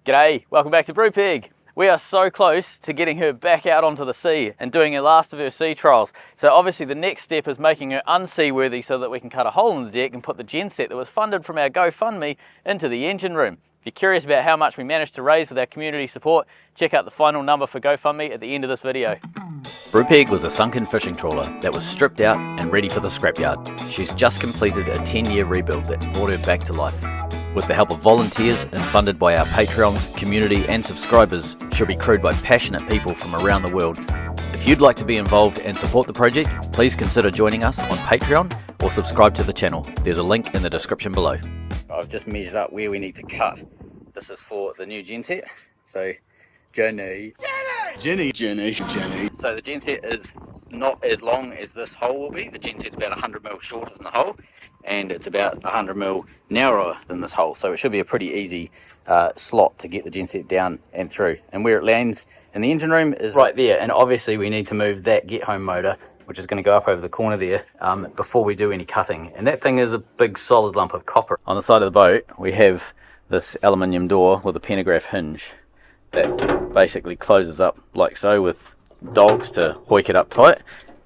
G'day, welcome back to Brupeg. We are so close to getting her back out onto the sea and doing her last of her sea trials. So obviously the next step is making her unseaworthy so that we can cut a hole in the deck and put the genset that was funded from our GoFundMe into the engine room. If you're curious about how much we managed to raise with our community support, check out the final number for GoFundMe at the end of this video. Brupeg was a sunken fishing trawler that was stripped out and ready for the scrapyard. She's just completed a 10-year rebuild that's brought her back to life. With the help of volunteers and funded by our Patreons, community and subscribers, she'll be crewed by passionate people from around the world. If you'd like to be involved and support the project, please consider joining us on Patreon or subscribe to the channel. There's a link in the description below. I've just measured up where we need to cut. This is for the new genset. So, Jenny. So the genset is not as long as this hole will be. The genset's about 100mm shorter than the hole, and it's about 100mm narrower than this hole. So it should be a pretty easy slot to get the genset down and through. And where it lands in the engine room is right there. And obviously we need to move that get home motor, which is going to go up over the corner there, before we do any cutting. And that thing is a big solid lump of copper. On the side of the boat, we have this aluminium door with a pantograph hinge that basically closes up like so with dogs to hoik it up tight.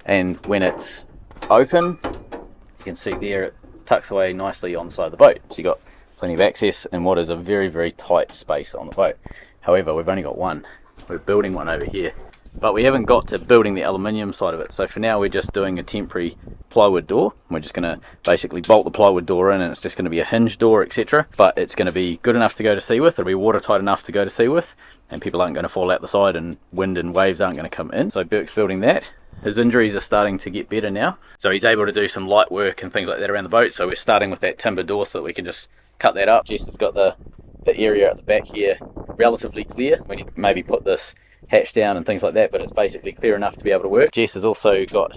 And when it's open, you can see there it tucks away nicely on the side of the boat. So you've got plenty of access in what is a very, very tight space on the boat. However, we've only got one. We're building one over here, but we haven't got to building the aluminium side of it. So for now we're just doing a temporary plywood door. We're just going to basically bolt the plywood door in, and it's just going to be a hinge door, etc. But it's going to be good enough to go to sea with. It'll be watertight enough to go to sea with, and people aren't going to fall out the side and wind and waves aren't going to come in. So Birk's building that. His injuries are starting to get better now, so he's able to do some light work and things like that around the boat. So we're starting with that timber door so that we can just cut that up. Jess has got the area at the back here relatively clear. We need to maybe put this hatch down and things like that, but it's basically clear enough to be able to work. Jess has also got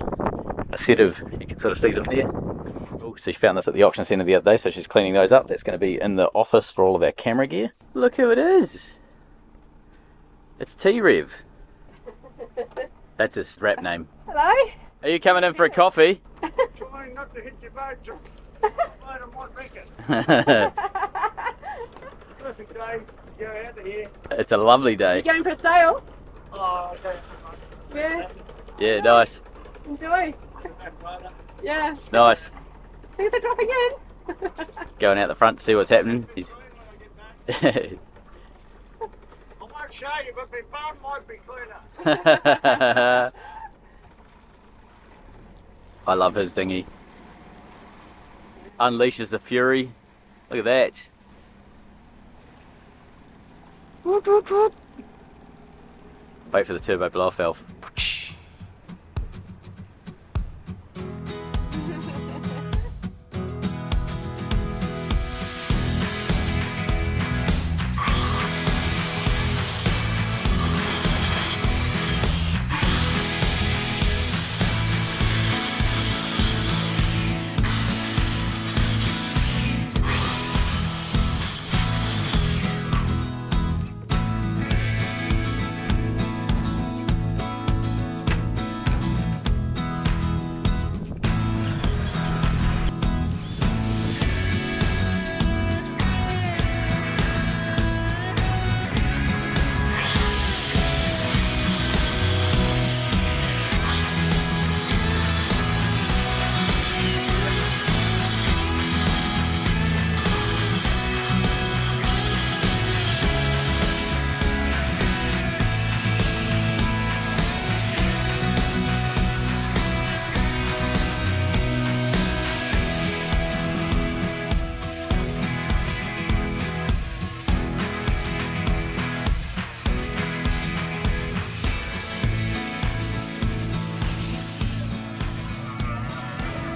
a set of, you can sort of see them there. Oh, so she found this at the auction centre the other day, so she's cleaning those up. That's going to be in the office for all of our camera gear. Look who it is. It's Trev. That's his rap name. Hello? Are you coming in for a coffee? Trying not to hit your boat, John. I might wreck it. Perfect day to go out of here. It's a lovely day. You going for a sail? Oh, okay. Yeah. Yeah, nice. Enjoy. Yeah. Nice. Things are dropping in. Going out the front to see what's happening. He's I won't show you, but my phone might be cleaner. I love his dinghy. Unleashes the fury. Look at that. Wait for the turbo blow off valve.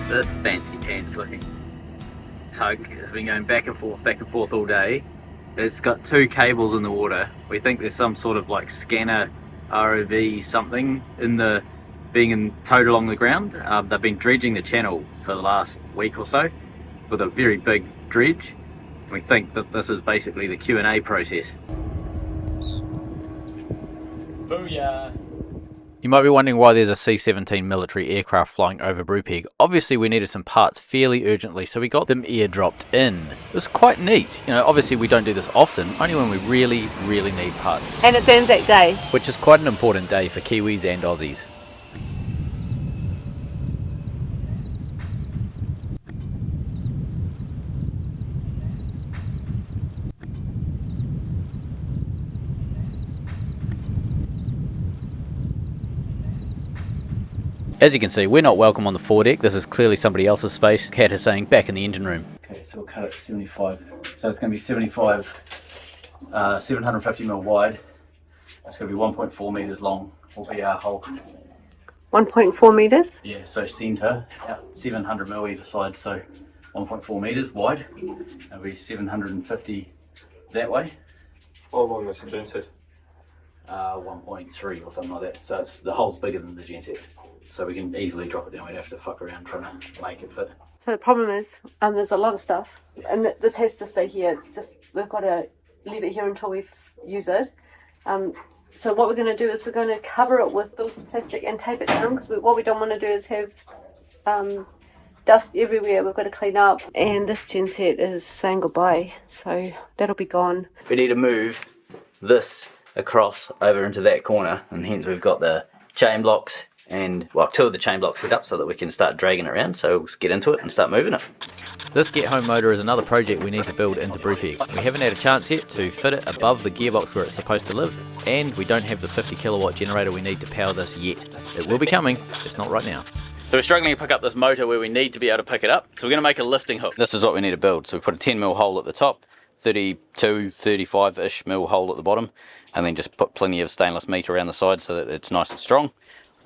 This fancy pants looking tug has been going back and forth all day. It's got two cables in the water. We think there's some sort of like scanner ROV something in the being towed along the ground. They've been dredging the channel for the last week or so with a very big dredge. We think that this is basically the Q&A process. Booyah! You might be wondering why there's a C17 military aircraft flying over Brupeg. Obviously we needed some parts fairly urgently, so we got them airdropped in. It was quite neat. You know, obviously we don't do this often, only when we really need parts. And it's Anzac Day. Which is quite an important day for Kiwis and Aussies. As you can see, we're not welcome on the foredeck. This is clearly somebody else's space. Cat is saying back in the engine room. Okay, so we'll cut it to 75. So it's going to be 75, 750mm wide. That's going to be 1.4 meters long, will be our hole. 1.4 meters. Yeah, so centre, 700mm either side, so 1.4 meters wide. It'll be 750 that way. How long is the genset? 1.3 or something like that. So it's, the hole's bigger than the genset. So we can easily drop it down. We'd have to fuck around trying to make it fit. So the problem is, there's a lot of stuff, and this has to stay here. It's just, we've got to leave it here until we use it. So what we're going to do is we're going to cover it with built plastic and tape it down, because what we don't want to do is have dust everywhere. We've got to clean up, and this genset is saying goodbye, so that'll be gone. We need to move this across over into that corner, and hence we've got the chain blocks and, well, 2 of the chain blocks set up so that we can start dragging it around. So let's get into it and start moving it. This get home motor is another project we need to build into Brupeg. We haven't had a chance yet to fit it above the gearbox where it's supposed to live, and we don't have the 50 kilowatt generator we need to power this yet. It will be coming, just not right now. So we're struggling to pick up this motor where we need to be able to pick it up. So we're going to make a lifting hook. This is what we need to build. So we put a 10mm hole at the top, 32, 35-ish mil hole at the bottom, and then just put plenty of stainless meat around the side so that it's nice and strong.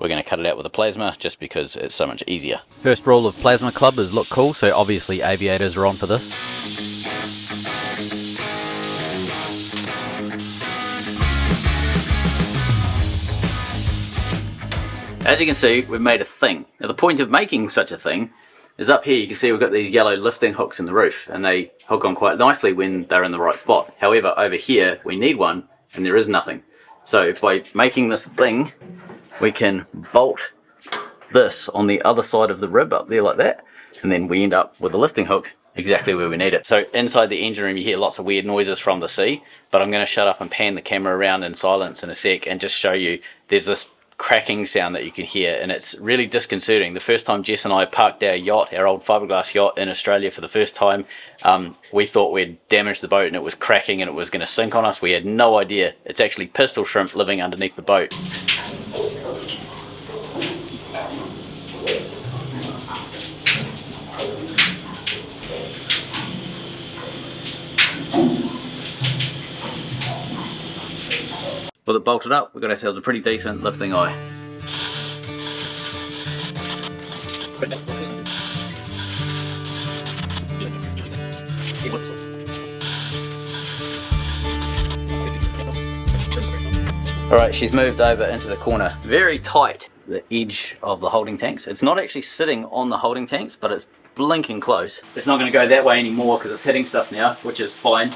We're going to cut it out with a plasma just because it's so much easier. First rule of plasma club is look cool, so obviously aviators are on for this. As you can see, we've made a thing. Now the point of making such a thing is up here. You can see we've got these yellow lifting hooks in the roof, and they hook on quite nicely when they're in the right spot. However, over here we need one and there is nothing. So by making this thing, we can bolt this on the other side of the rib up there like that, and then we end up with a lifting hook exactly where we need it. So inside the engine room you hear lots of weird noises from the sea, but I'm going to shut up and pan the camera around in silence in a sec and just show you there's this cracking sound that you can hear, and it's really disconcerting. The first time Jess and I parked our yacht, our old fiberglass yacht in Australia for the first time, we thought we'd damaged the boat and it was cracking and it was going to sink on us. We had no idea. It's actually pistol shrimp living underneath the boat. With it bolted up, we've got ourselves a pretty decent lifting eye. Alright, she's moved over into the corner. Very tight, the edge of the holding tanks. It's not actually sitting on the holding tanks, but it's blinking close. It's not going to go that way anymore because it's hitting stuff now, which is fine.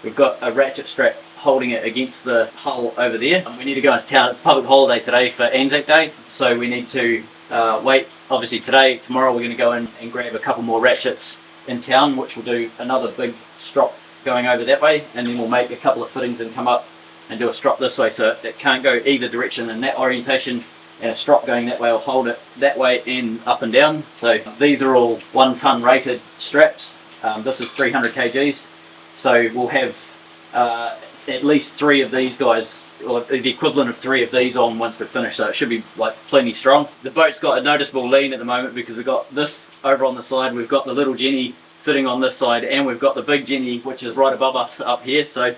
We've got a ratchet strap holding it against the hull over there. We need to go into town. It's a public holiday today for Anzac Day, so we need to wait. Obviously today, tomorrow we're going to go in and grab a couple more ratchets in town, which will do another big strop going over that way, and then we'll make a couple of fittings and come up and do a strop this way, so it can't go either direction in that orientation, and a strop going that way will hold it that way and up and down. So these are all 1 ton rated straps. This is 300 kgs, so we'll have at least 3 of these guys, or the equivalent of 3 of these on once we're finished, so it should be like plenty strong. The boat's got a noticeable lean at the moment because we've got this over on the side, we've got the little Jenny sitting on this side, and we've got the big Jenny which is right above us up here, so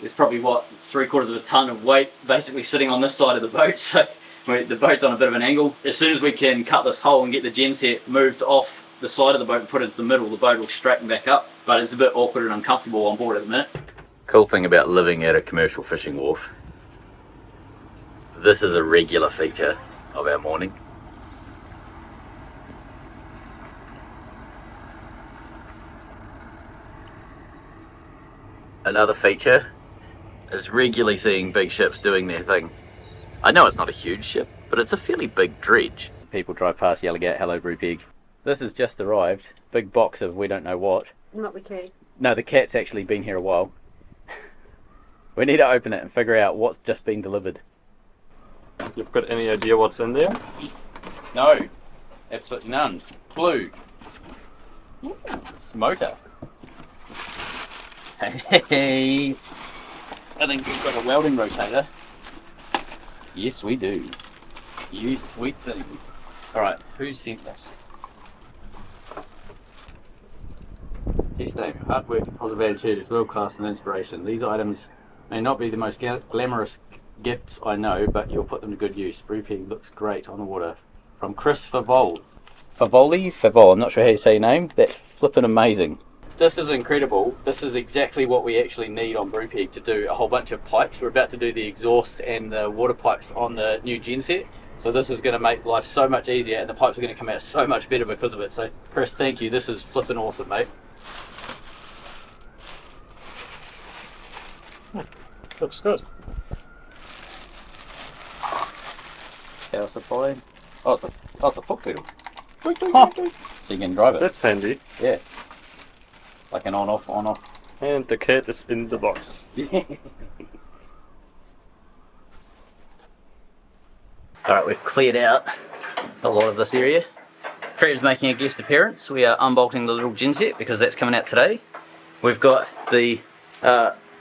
there's probably what, 3/4 of a ton of weight basically sitting on this side of the boat, so the boat's on a bit of an angle. As soon as we can cut this hole and get the genset moved off the side of the boat and put it into the middle, the boat will straighten back up, but it's a bit awkward and uncomfortable on board at the minute. Cool thing about living at a commercial fishing wharf, this is a regular feature of our morning. Another feature is regularly seeing big ships doing their thing. I know it's not a huge ship, but it's a fairly big dredge. People drive past yelling out, hello Brupeg. This has just arrived. Big box of we don't know what. Not the key. No, the cat's actually been here a while. We need to open it and figure out what's just been delivered. You've got any idea what's in there? No, absolutely none. Blue. Ooh, it's motor. Hey, I think we've got a welding rotator. Yes, we do. You sweet thing. Alright, who sent this? Yes, Dave. Hard work and positive attitude is world class and inspiration. These items may not be the most glamorous gifts I know, but you'll put them to good use. Brupeg looks great on the water. From Chris Favol. Favol, I'm not sure how you say your name. That's flippin' amazing. This is incredible. This is exactly what we actually need on Brupeg to do a whole bunch of pipes. We're about to do the exhaust and the water pipes on the new Genset. So this is going to make life so much easier, and the pipes are going to come out so much better because of it. So Chris, thank you. This is flippin' awesome, mate. Looks good. Power supply. Oh, it's a foot pedal. Huh. So you can drive it. That's handy. Yeah. Like an on-off, on-off. And the cat is in the box. Alright, we've cleared out a lot of this area. Trev's making a guest appearance. We are unbolting the little Genset because that's coming out today. We've got the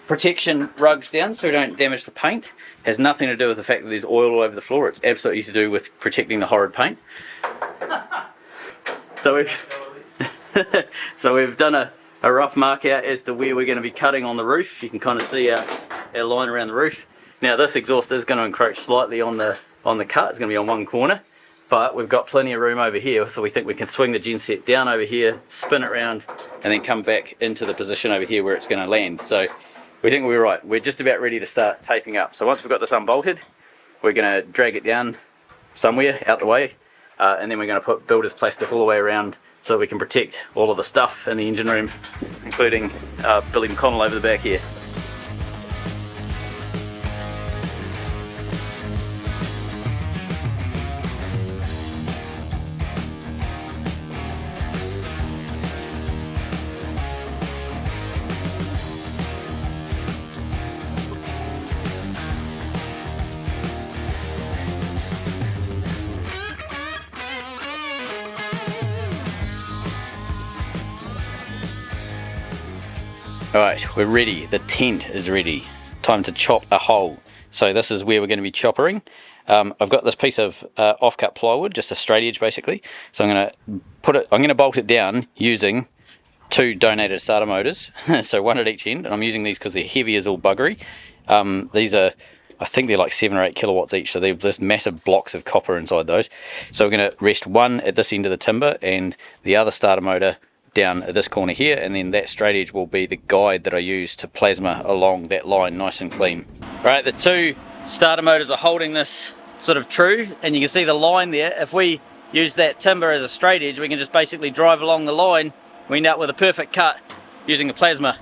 protection rugs down so we don't damage the paint. Has nothing to do with the fact that there's oil all over the floor. It's absolutely to do with protecting the horrid paint. So we've done a rough mark out as to where we're going to be cutting on the roof. You can kind of see our line around the roof. Now this exhaust is going to encroach slightly on the cut. It's going to be on one corner, but we've got plenty of room over here, so we think we can swing the Genset down over here, spin it around, and then come back into the position over here where it's going to land. So we think we're right. We're just about ready to start taping up. So once we've got this unbolted, we're going to drag it down somewhere out the way, and then we're going to put builder's plastic all the way around so we can protect all of the stuff in the engine room, including Billy McConnell over the back here. Alright, we're ready. The tent is ready. Time to chop a hole. So this is where we're going to be choppering. I've got this piece of off-cut plywood, just a straight edge basically. So I'm going to bolt it down using 2 donated starter motors. So one at each end, and I'm using these because they're heavy as all buggery. These are, I think they're like 7 or 8 kilowatts each, so they're just massive blocks of copper inside those. So we're going to rest one at this end of the timber and the other starter motor down at this corner here, and then that straight edge will be the guide that I use to plasma along that line nice and clean. Right, the 2 starter motors are holding this sort of true, and you can see the line there. If we use that timber as a straight edge, we can just basically drive along the line. We end up with a perfect cut using the plasma.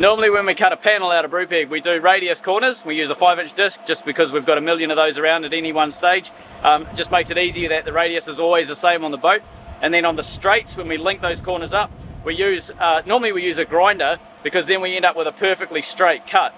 Normally when we cut a panel out of Brupeg, we do radius corners. We use a 5-inch disc just because we've got a million of those around at any one stage. It just makes it easier that the radius is always the same on the boat. And then on the straights, when we link those corners up, we use normally we use a grinder because then we end up with a perfectly straight cut.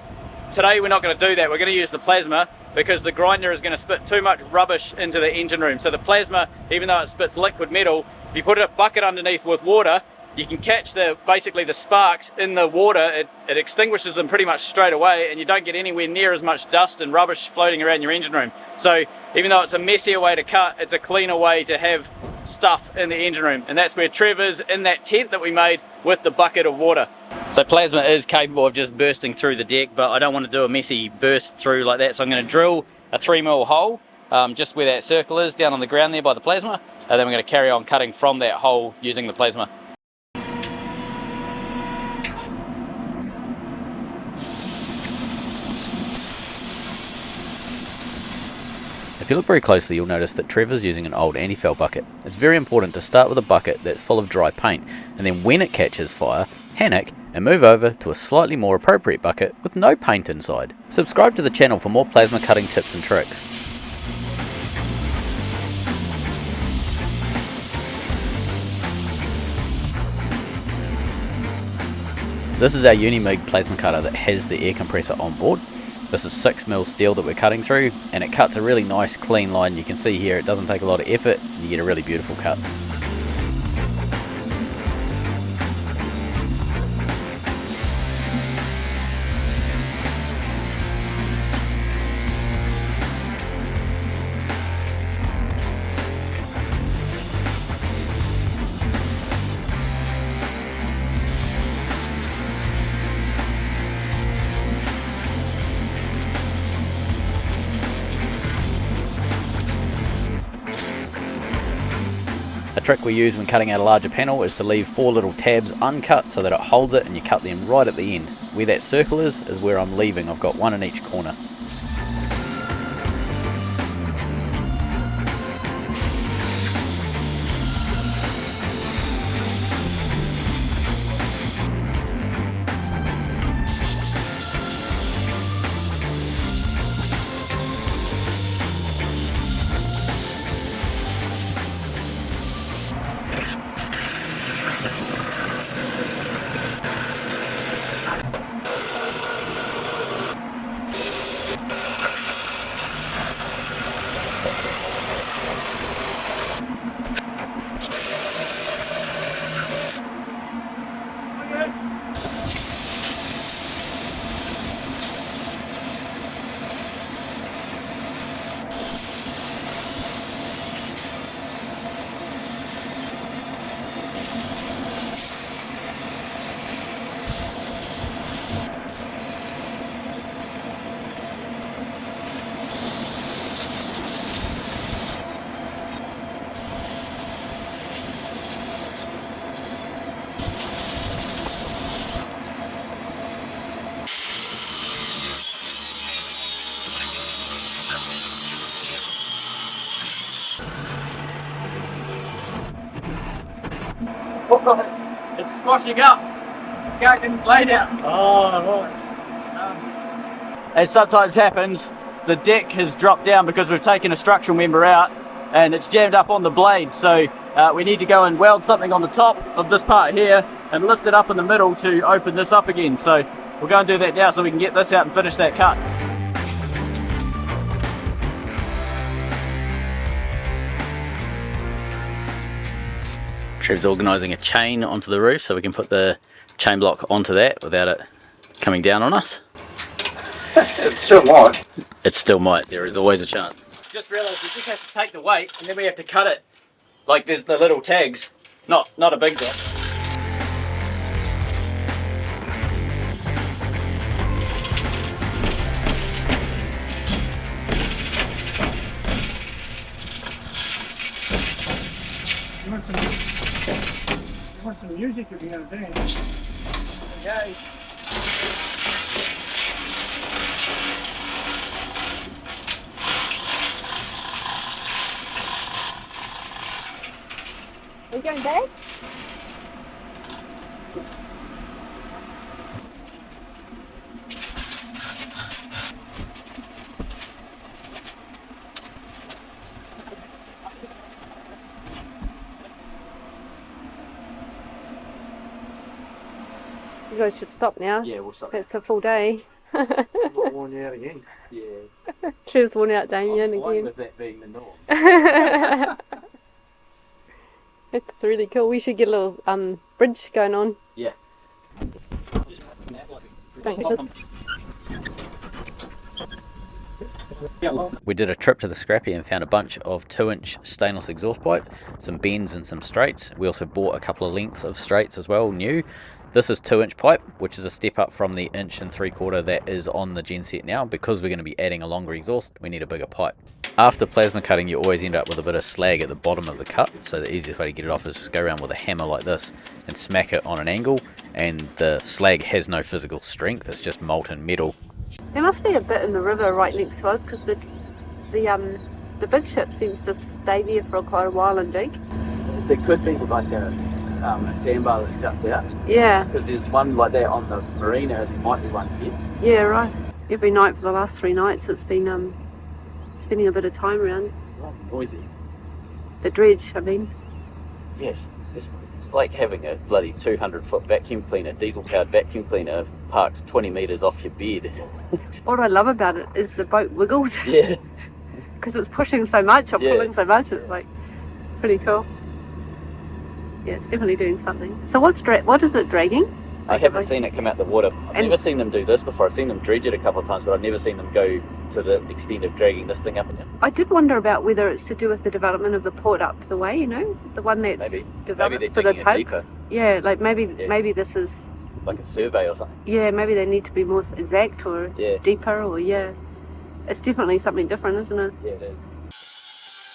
Today we're not going to do that. We're going to use the plasma because the grinder is going to spit too much rubbish into the engine room. So the plasma, even though it spits liquid metal, if you put a bucket underneath with water, you can catch basically the sparks in the water. It extinguishes them pretty much straight away, and you don't get anywhere near as much dust and rubbish floating around your engine room. So even though it's a messier way to cut, it's a cleaner way to have stuff in the engine room, and that's where Trev is, in that tent that we made with the bucket of water. So plasma is capable of just bursting through the deck, but I don't want to do a messy burst through like that, so I'm going to drill a 3mm hole just where that circle is, down on the ground there by the plasma, and then we're going to carry on cutting from that hole using the plasma. If you look very closely, you'll notice that Trevor's using an old anti-foul bucket. It's very important to start with a bucket that's full of dry paint, and then when it catches fire, panic and move over to a slightly more appropriate bucket with no paint inside. Subscribe to the channel for more plasma cutting tips and tricks. This is our UniMig plasma cutter that has the air compressor on board. This is 6mm steel that we're cutting through, and it cuts a really nice clean line. You can see here it doesn't take a lot of effort, and you get a really beautiful cut. A trick we use when cutting out a larger panel is to leave 4 little tabs uncut so that it holds it, and you cut them right at the end. Where that circle is where I'm leaving. I've got one in each corner. It's squashing up. Go and lay down. Oh, right. As sometimes happens, the deck has dropped down because we've taken a structural member out and it's jammed up on the blade, so we need to go and weld something on the top of this part here and lift it up in the middle to open this up again. So we'll go and do that now so we can get this out and finish that cut. Trev's organising a chain onto the roof so we can put the chain block onto that without it coming down on us. It still might. It still might, there is always a chance. Just realised we just have to take the weight and then we have to cut it like there's the little tags, not a big drop. You want some music if you're going to dance. Okay. Are you going back? You guys should stop now. Yeah, we'll stop. It's a full day. I'm worn you out again. Yeah. Trev's worn out Damien I'm fine again. with that being the norm. It's really cool. We should get a little bridge going on. Yeah. We did a trip to the scrappy and found a bunch of 2-inch stainless exhaust pipe, some bends and some straights. We also bought a couple of lengths of straights as well, new. This is 2-inch pipe, which is a step up from the 1 3/4 that is on the Genset now. Because we're going to be adding a longer exhaust, we need a bigger pipe. After plasma cutting, you always end up with a bit of slag at the bottom of the cut, so the easiest way to get it off is just go around with a hammer like this and smack it on an angle, and the slag has no physical strength, it's just molten metal. There must be a bit in the river right next to us because the big ship seems to stay there for quite a while and dig. There could be like a sandbar that juts out. Yeah. Because there's one like that on the marina, and there might be one here. Yeah, right. Every night for the last 3 nights it's been spending a bit of time around. Noisy. The dredge, I mean. Yes. It's like having a bloody 200-foot vacuum cleaner, diesel-powered vacuum cleaner parked 20 metres off your bed. What I love about it is the boat wiggles. Yeah. Because it's pushing so much or pulling so much. It's like pretty cool. Yeah, it's definitely doing something. So what is it dragging? I haven't seen it come out the water. I've never seen them do this before. I've seen them dredge it a couple of times, but I've never seen them go to the extent of dragging this thing up again. I did wonder about whether it's to do with the development of the port ups away, you know, the one that's developed for the tugs. Yeah, like maybe this is like a survey or something. Yeah, maybe they need to be more exact or deeper, or it's definitely something different, isn't it? Yeah, it is.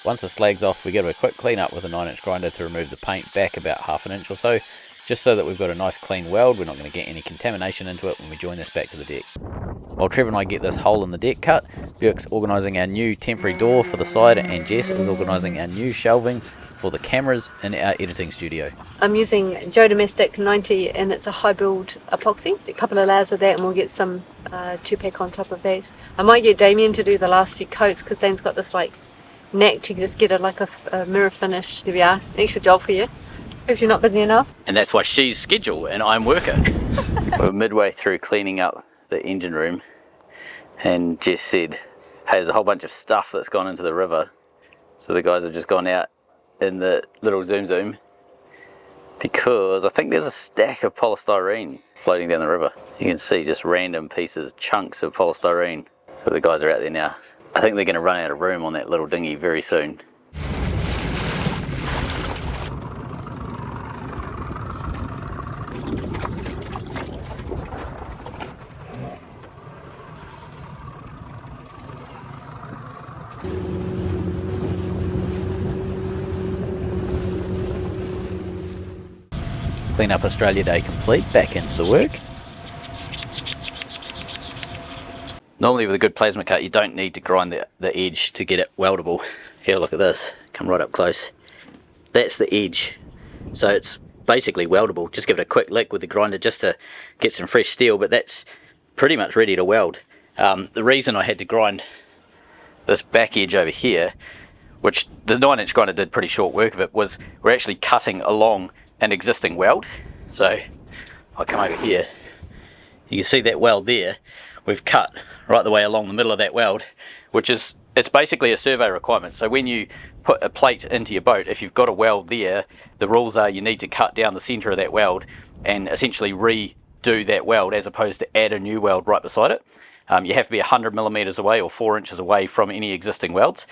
Once the slag's off, we give it a quick clean up with a 9-inch grinder to remove the paint back about half an inch or so, just so that we've got a nice clean weld. We're not going to get any contamination into it when we join this back to the deck. While Trev and I get this hole in the deck cut, Birk's organising our new temporary door for the side, and Jess is organising our new shelving for the cameras in our editing studio. I'm using Joe Domestic 90, and it's a high build epoxy. A couple of layers of that, and we'll get some 2-pack on top of that. I might get Damien to do the last few coats, because Dame's got this like knack to just get a mirror finish. There we are, extra job for you, because you're not busy enough. And that's why she's schedule and I'm worker. We're midway through cleaning up the engine room, and Jess said, hey, there's a whole bunch of stuff that's gone into the river. So the guys have just gone out in the little zoom because I think there's a stack of polystyrene floating down the river. You can see just random pieces, chunks of polystyrene. So the guys are out there now. I think they're going to run out of room on that little dinghy very soon. Clean up Australia Day complete, back into the work. Normally with a good plasma cut you don't need to grind the edge to get it weldable. Here, look at this, come right up close. That's the edge, so it's basically weldable. Just give it a quick lick with the grinder just to get some fresh steel, but that's pretty much ready to weld. The reason I had to grind this back edge over here, which the 9-inch grinder did pretty short work of it, was we're actually cutting along an existing weld. So I'll come over here, you can see that weld there. We've cut right the way along the middle of that weld, which is, it's basically a survey requirement. So when you put a plate into your boat, if you've got a weld there, the rules are you need to cut down the center of that weld and essentially redo that weld, as opposed to add a new weld right beside it. You have to be 100 millimeters away or 4 inches away from any existing welds,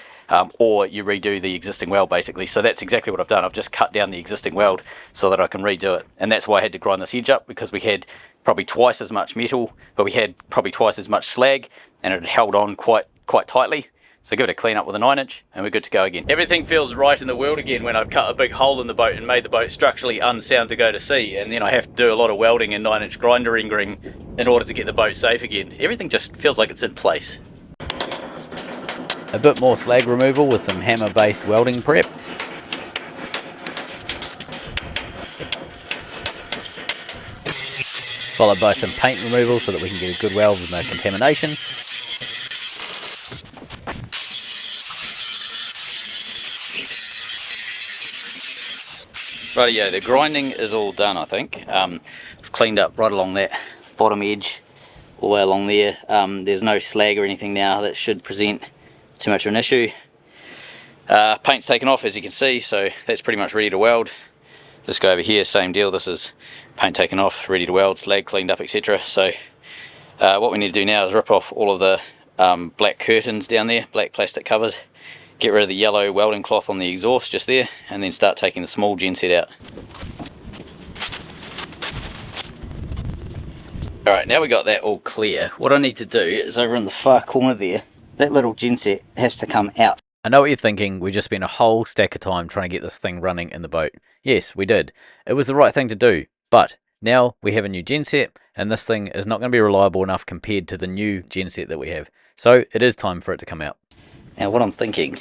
or you redo the existing weld basically. So that's exactly what I've done. I've just cut down the existing weld so that I can redo it. And that's why I had to grind this edge up, because we had probably twice as much metal, but we had probably twice as much slag, and it had held on quite tightly. So give it a clean up with a 9-inch and we're good to go again. Everything feels right in the world again when I've cut a big hole in the boat and made the boat structurally unsound to go to sea, and then I have to do a lot of welding and 9-inch grinding in order to get the boat safe again. Everything just feels like it's in place. A bit more slag removal with some hammer based welding prep. Followed by some paint removal so that we can get a good weld with no contamination. Rightio, the grinding is all done, I think. I've cleaned up right along that bottom edge, all the way along there. There's no slag or anything now that should present too much of an issue. Paint's taken off, as you can see, so that's pretty much ready to weld. This guy over here, same deal. This is paint taken off, ready to weld, slag cleaned up, etc. So what we need to do now is rip off all of the black curtains down there, black plastic covers, get rid of the yellow welding cloth on the exhaust just there, and then start taking the small genset out. Alright, now we got that all clear, what I need to do is over in the far corner there, that little genset has to come out. I know what you're thinking, we just spent a whole stack of time trying to get this thing running in the boat. Yes, we did. It was the right thing to do, but now we have a new genset, and this thing is not going to be reliable enough compared to the new genset that we have. So it is time for it to come out. Now what I'm thinking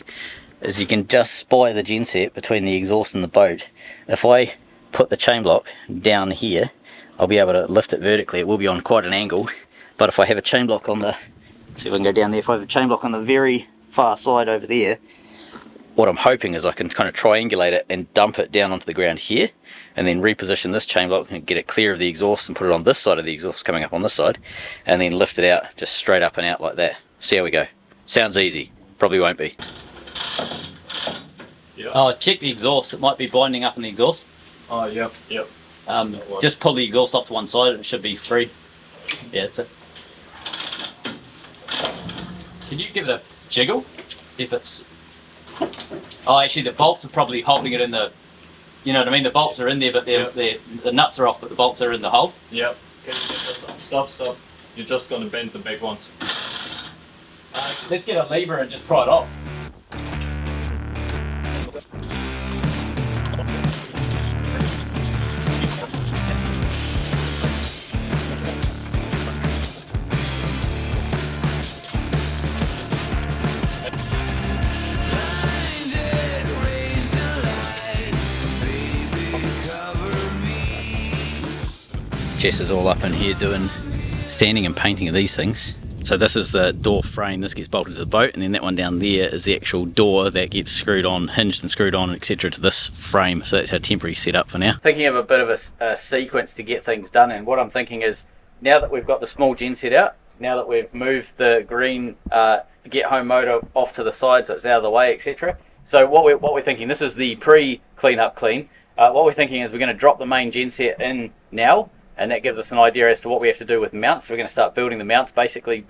is you can just spy the genset between the exhaust and the boat. If I put the chain block down here, I'll be able to lift it vertically. It will be on quite an angle, but if I have a chain block on the, see if I can go down there, if I have a chain block on the very far side over there, what I'm hoping is I can kind of triangulate it and dump it down onto the ground here, and then reposition this chain block and get it clear of the exhaust and put it on this side of the exhaust coming up on this side, and then lift it out just straight up and out like that. See how we go. Sounds easy, probably won't be. Yeah. Oh, check the exhaust, it might be binding up in the exhaust. Oh, yep, yep. Just pull the exhaust off to one side and it should be free. Yeah, that's it. Can you give it a jiggle? See if it's... Oh, actually the bolts are probably holding it in the... You know what I mean? The bolts are in there, but the nuts are off, but the bolts are in the holes. Yep. Can you get this on? Stop, stop. You're just going to bend the big ones. Let's get a lever and just pry it off. Jess is all up in here doing sanding and painting of these things. So this is the door frame, this gets bolted to the boat, and then that one down there is the actual door that gets screwed on, hinged and screwed on, etc. to this frame. So that's our temporary setup for now. Thinking of a bit of a sequence to get things done, and what I'm thinking is, now that we've got the small genset out, now that we've moved the green get home motor off to the side so it's out of the way, etc. So what we're thinking, this is the pre-clean-up clean. What we're thinking is we're going to drop the main genset in now, and that gives us an idea as to what we have to do with mounts. So we're going to start building the mounts, basically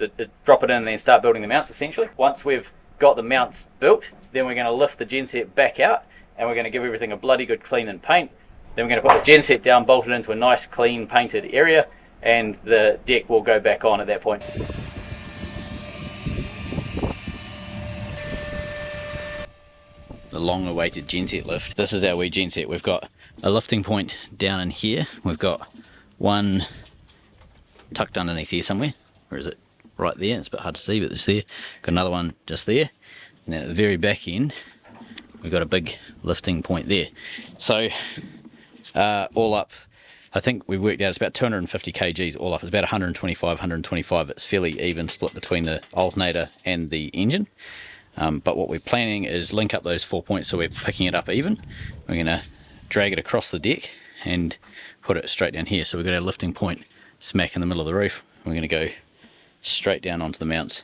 drop it in and then start building the mounts essentially. Once we've got the mounts built, then we're going to lift the genset back out and we're going to give everything a bloody good clean and paint. Then we're going to put the genset down, bolt it into a nice clean painted area, and the deck will go back on at that point. The long awaited genset lift. This is our wee genset. We've got a lifting point down in here. We've got one tucked underneath here somewhere. Where is it? Right there. It's a bit hard to see, but it's there. Got another one just there. And then at the very back end, we've got a big lifting point there. So all up, I think we worked out it's about 250 kgs all up. It's about 125. It's fairly even split between the alternator and the engine. But what we're planning is link up those 4 points so we're picking it up even. We're going to drag it across the deck and put it straight down here. So we've got our lifting point smack in the middle of the roof. We're going to go straight down onto the mounts.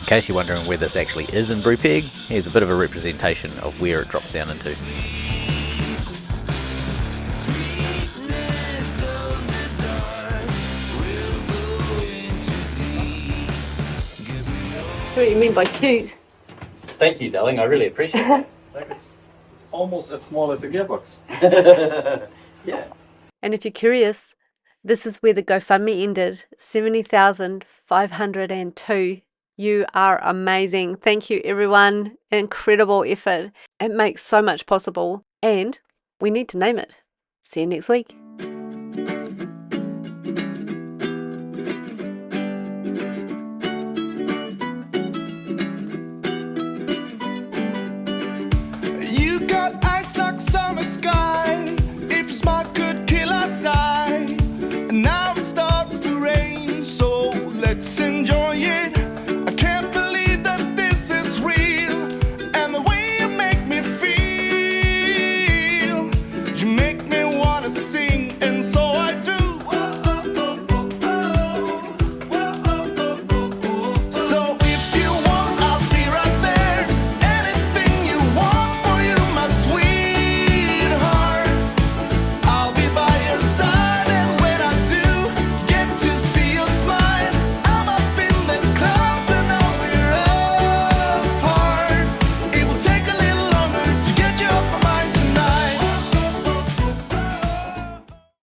In case you're wondering where this actually is in Brupeg, here's a bit of a representation of where it drops down into. What do you mean by cute? Thank you, darling. I really appreciate it. It's almost as small as a gearbox. Yeah. And if you're curious, this is where the GoFundMe ended. 70,502. You are amazing. Thank you, everyone. Incredible effort. It makes so much possible. And we need to name it. See you next week.